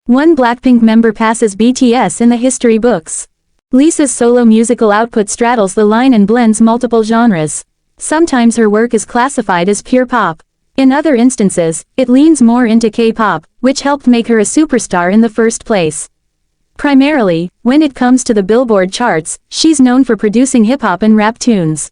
One Blackpink member passes BTS in the history books. Lisa's solo musical output straddles the line and blends multiple genres. Sometimes her work is classified as pure pop. In other instances, it leans more into K-pop, which helped make her a superstar in the first place. Primarily, when it comes to the Billboard charts, she's known for producing hip-hop and rap tunes.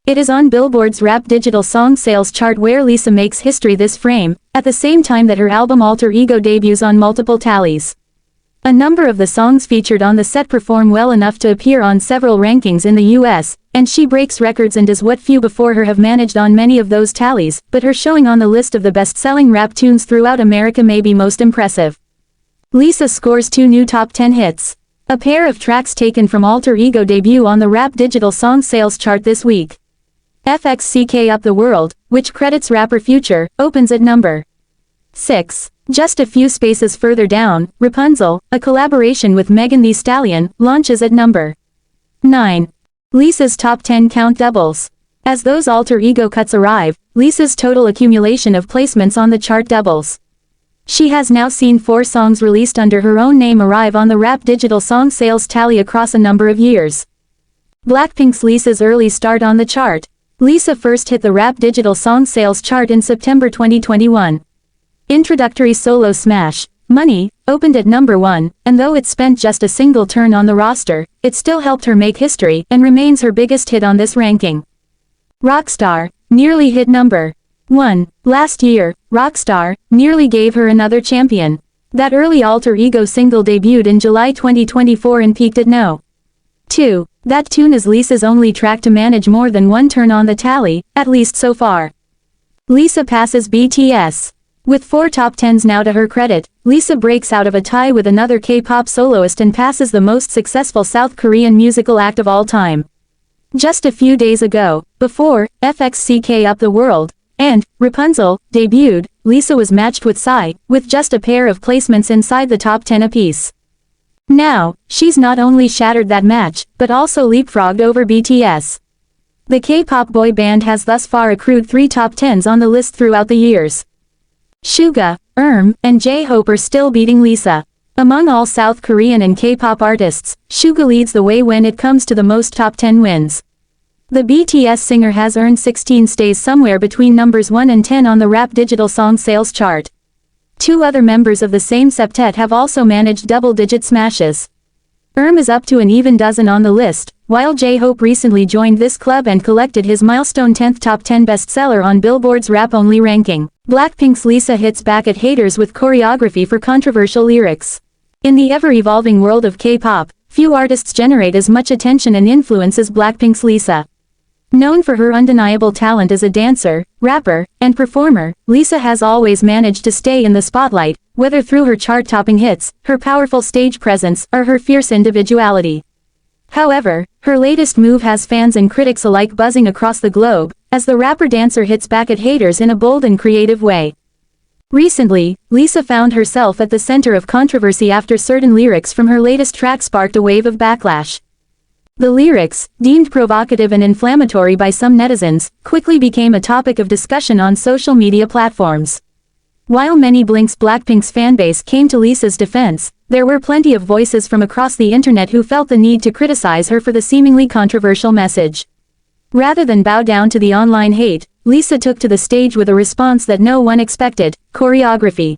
It is on Billboard's Rap Digital Song Sales chart where Lisa makes history this frame, at the same time that her album Alter Ego debuts on multiple tallies. A number of the songs featured on the set perform well enough to appear on several rankings in the US, and she breaks records and does what few before her have managed on many of those tallies, but her showing on the list of the best-selling rap tunes throughout America may be most impressive. Lisa scores 2 new top 10 hits. A pair of tracks taken from Alter Ego debut on the Rap Digital Song Sales chart this week. FXCK Up the World, which credits rapper Future, opens at number 6. Just a few spaces further down, Rapunzel, a collaboration with Megan Thee Stallion, launches at number 9. Lisa's top 10 count doubles. As those Alter Ego cuts arrive, Lisa's total accumulation of placements on the chart doubles. She has now seen 4 songs released under her own name arrive on the Rap Digital Song Sales tally across a number of years. Blackpink's Lisa's early start on the chart. Lisa first hit the Rap Digital Song Sales chart in September 2021. Introductory solo smash, Money, opened at number 1, and though it spent just a single turn on the roster, it still helped her make history and remains her biggest hit on this ranking. Rockstar, nearly hit number 1. Last year, Rockstar, nearly gave her another champion. That early Alter Ego single debuted in July 2024 and peaked at no. 2. That tune is Lisa's only track to manage more than 1 turn on the tally, at least so far. Lisa passes BTS. With 4 top 10s now to her credit, Lisa breaks out of a tie with another K-pop soloist and passes the most successful South Korean musical act of all time. Just a few days ago, before FXCK Up the World and Rapunzel debuted, Lisa was matched with Psy, with just a pair of placements inside the top 10 apiece. Now, she's not only shattered that match, but also leapfrogged over BTS. The K-pop boy band has thus far accrued 3 top 10s on the list throughout the years. Suga, and J-Hope are still beating Lisa. Among all South Korean and K-pop artists, Suga leads the way when it comes to the most top 10 wins. The BTS singer has earned 16 stays somewhere between numbers 1 and 10 on the Rap Digital Song Sales chart. 2 other members of the same septet have also managed double-digit smashes. Is up to an even dozen on the list, while J-Hope recently joined this club and collected his milestone 10th top 10 bestseller on Billboard's rap-only ranking. Blackpink's Lisa hits back at haters with choreography for controversial lyrics. In the ever-evolving world of K-pop, few artists generate as much attention and influence as Blackpink's Lisa. Known for her undeniable talent as a dancer, rapper, and performer, Lisa has always managed to stay in the spotlight, whether through her chart-topping hits, her powerful stage presence, or her fierce individuality. However, her latest move has fans and critics alike buzzing across the globe, as the rapper-dancer hits back at haters in a bold and creative way. Recently, Lisa found herself at the center of controversy after certain lyrics from her latest track sparked a wave of backlash. The lyrics, deemed provocative and inflammatory by some netizens, quickly became a topic of discussion on social media platforms. While many Blackpink's fanbase came to Lisa's defense, there were plenty of voices from across the internet who felt the need to criticize her for the seemingly controversial message. Rather than bow down to the online hate, Lisa took to the stage with a response that no one expected: choreography.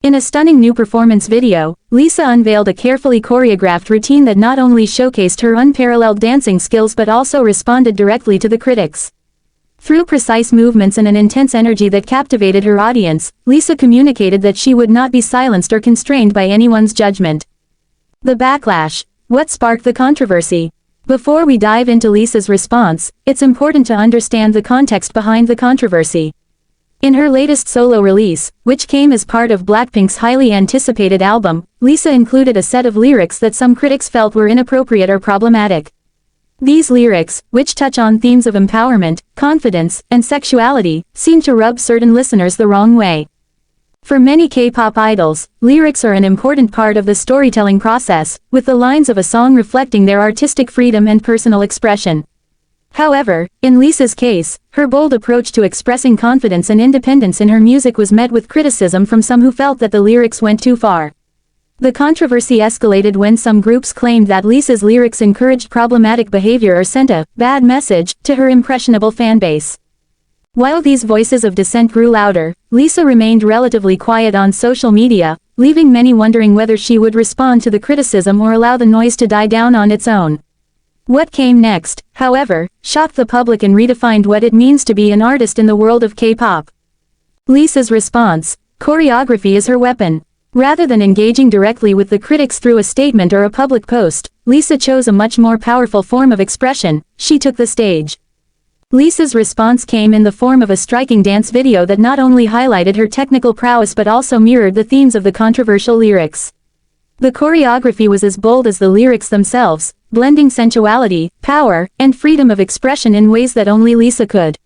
In a stunning new performance video, Lisa unveiled a carefully choreographed routine that not only showcased her unparalleled dancing skills but also responded directly to the critics. Through precise movements and an intense energy that captivated her audience, Lisa communicated that she would not be silenced or constrained by anyone's judgment. The backlash. What sparked the controversy? Before we dive into Lisa's response, it's important to understand the context behind the controversy. In her latest solo release, which came as part of Blackpink's highly anticipated album, Lisa included a set of lyrics that some critics felt were inappropriate or problematic. These lyrics, which touch on themes of empowerment, confidence, and sexuality, seem to rub certain listeners the wrong way. For many K-pop idols, lyrics are an important part of the storytelling process, with the lines of a song reflecting their artistic freedom and personal expression. However, in Lisa's case, her bold approach to expressing confidence and independence in her music was met with criticism from some who felt that the lyrics went too far. The controversy escalated when some groups claimed that Lisa's lyrics encouraged problematic behavior or sent a bad message to her impressionable fanbase. While these voices of dissent grew louder, Lisa remained relatively quiet on social media, leaving many wondering whether she would respond to the criticism or allow the noise to die down on its own. What came next, however, shocked the public and redefined what it means to be an artist in the world of K-pop. Lisa's response: choreography is her weapon. Rather than engaging directly with the critics through a statement or a public post, Lisa chose a much more powerful form of expression. She took the stage. Lisa's response came in the form of a striking dance video that not only highlighted her technical prowess but also mirrored the themes of the controversial lyrics. The choreography was as bold as the lyrics themselves, blending sensuality, power, and freedom of expression in ways that only Lisa could.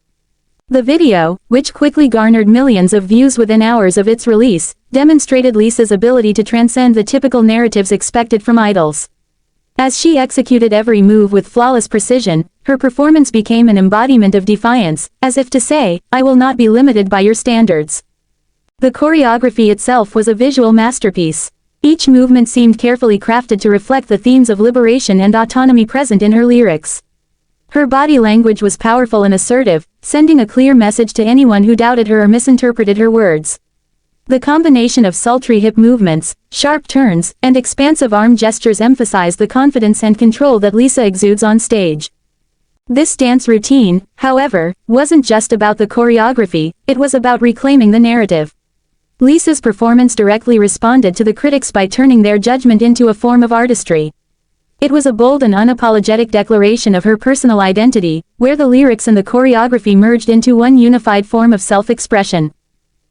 The video, which quickly garnered millions of views within hours of its release, demonstrated Lisa's ability to transcend the typical narratives expected from idols. As she executed every move with flawless precision, her performance became an embodiment of defiance, as if to say, "I will not be limited by your standards." The choreography itself was a visual masterpiece. Each movement seemed carefully crafted to reflect the themes of liberation and autonomy present in her lyrics. Her body language was powerful and assertive, sending a clear message to anyone who doubted her or misinterpreted her words. The combination of sultry hip movements, sharp turns, and expansive arm gestures emphasized the confidence and control that Lisa exudes on stage. This dance routine, however, wasn't just about the choreography, it was about reclaiming the narrative. Lisa's performance directly responded to the critics by turning their judgment into a form of artistry. It was a bold and unapologetic declaration of her personal identity, where the lyrics and the choreography merged into one unified form of self-expression.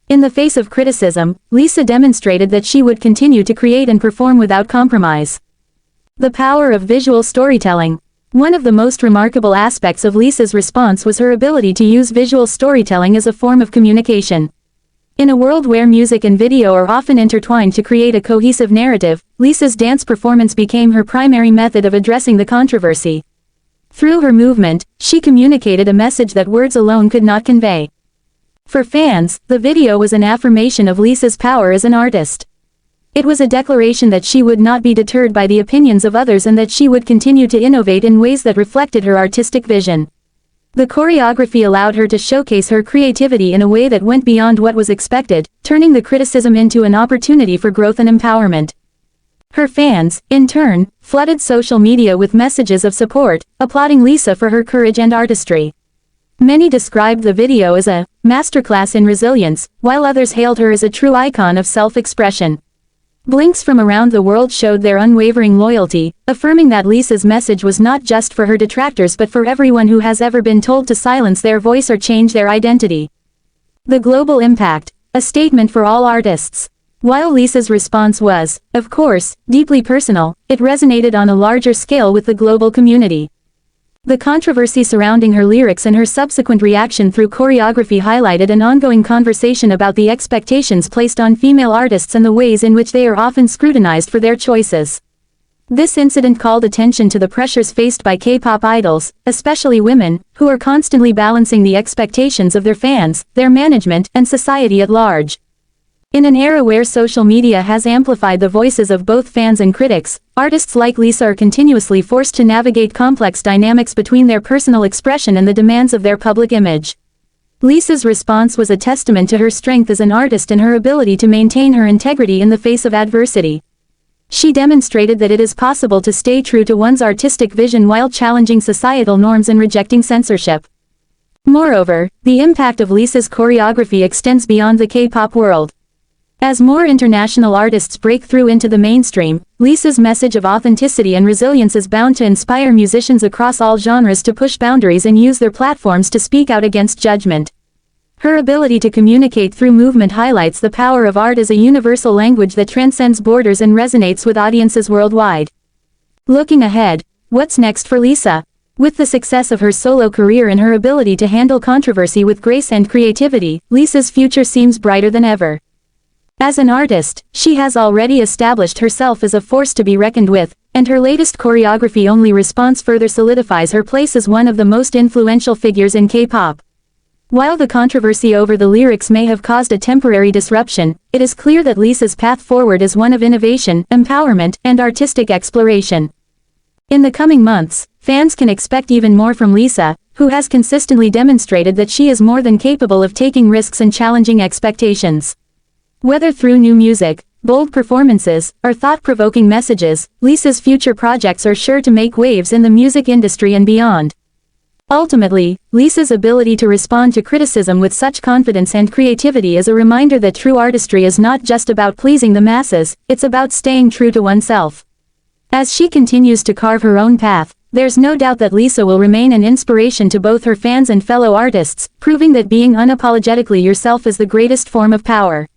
In the face of criticism, Lisa demonstrated that she would continue to create and perform without compromise. The power of visual storytelling. One of the most remarkable aspects of Lisa's response was her ability to use visual storytelling as a form of communication. In a world where music and video are often intertwined to create a cohesive narrative, Lisa's dance performance became her primary method of addressing the controversy. Through her movement, she communicated a message that words alone could not convey. For fans, the video was an affirmation of Lisa's power as an artist. It was a declaration that she would not be deterred by the opinions of others and that she would continue to innovate in ways that reflected her artistic vision. The choreography allowed her to showcase her creativity in a way that went beyond what was expected, turning the criticism into an opportunity for growth and empowerment. Her fans, in turn, flooded social media with messages of support, applauding Lisa for her courage and artistry. Many described the video as a masterclass in resilience, while others hailed her as a true icon of self-expression. Blinks from around the world showed their unwavering loyalty, affirming that Lisa's message was not just for her detractors but for everyone who has ever been told to silence their voice or change their identity. The global impact, a statement for all artists. While Lisa's response was, of course, deeply personal, it resonated on a larger scale with the global community. The controversy surrounding her lyrics and her subsequent reaction through choreography highlighted an ongoing conversation about the expectations placed on female artists and the ways in which they are often scrutinized for their choices. This incident called attention to the pressures faced by K-pop idols, especially women, who are constantly balancing the expectations of their fans, their management, and society at large. In an era where social media has amplified the voices of both fans and critics, artists like Lisa are continuously forced to navigate complex dynamics between their personal expression and the demands of their public image. Lisa's response was a testament to her strength as an artist and her ability to maintain her integrity in the face of adversity. She demonstrated that it is possible to stay true to one's artistic vision while challenging societal norms and rejecting censorship. Moreover, the impact of Lisa's choreography extends beyond the K-pop world. As more international artists break through into the mainstream, Lisa's message of authenticity and resilience is bound to inspire musicians across all genres to push boundaries and use their platforms to speak out against judgment. Her ability to communicate through movement highlights the power of art as a universal language that transcends borders and resonates with audiences worldwide. Looking ahead, what's next for Lisa? With the success of her solo career and her ability to handle controversy with grace and creativity, Lisa's future seems brighter than ever. As an artist, she has already established herself as a force to be reckoned with, and her latest choreography-only response further solidifies her place as one of the most influential figures in K-pop. While the controversy over the lyrics may have caused a temporary disruption, it is clear that Lisa's path forward is one of innovation, empowerment, and artistic exploration. In the coming months, fans can expect even more from Lisa, who has consistently demonstrated that she is more than capable of taking risks and challenging expectations. Whether through new music, bold performances, or thought-provoking messages, Lisa's future projects are sure to make waves in the music industry and beyond. Ultimately, Lisa's ability to respond to criticism with such confidence and creativity is a reminder that true artistry is not just about pleasing the masses, it's about staying true to oneself. As she continues to carve her own path, there's no doubt that Lisa will remain an inspiration to both her fans and fellow artists, proving that being unapologetically yourself is the greatest form of power.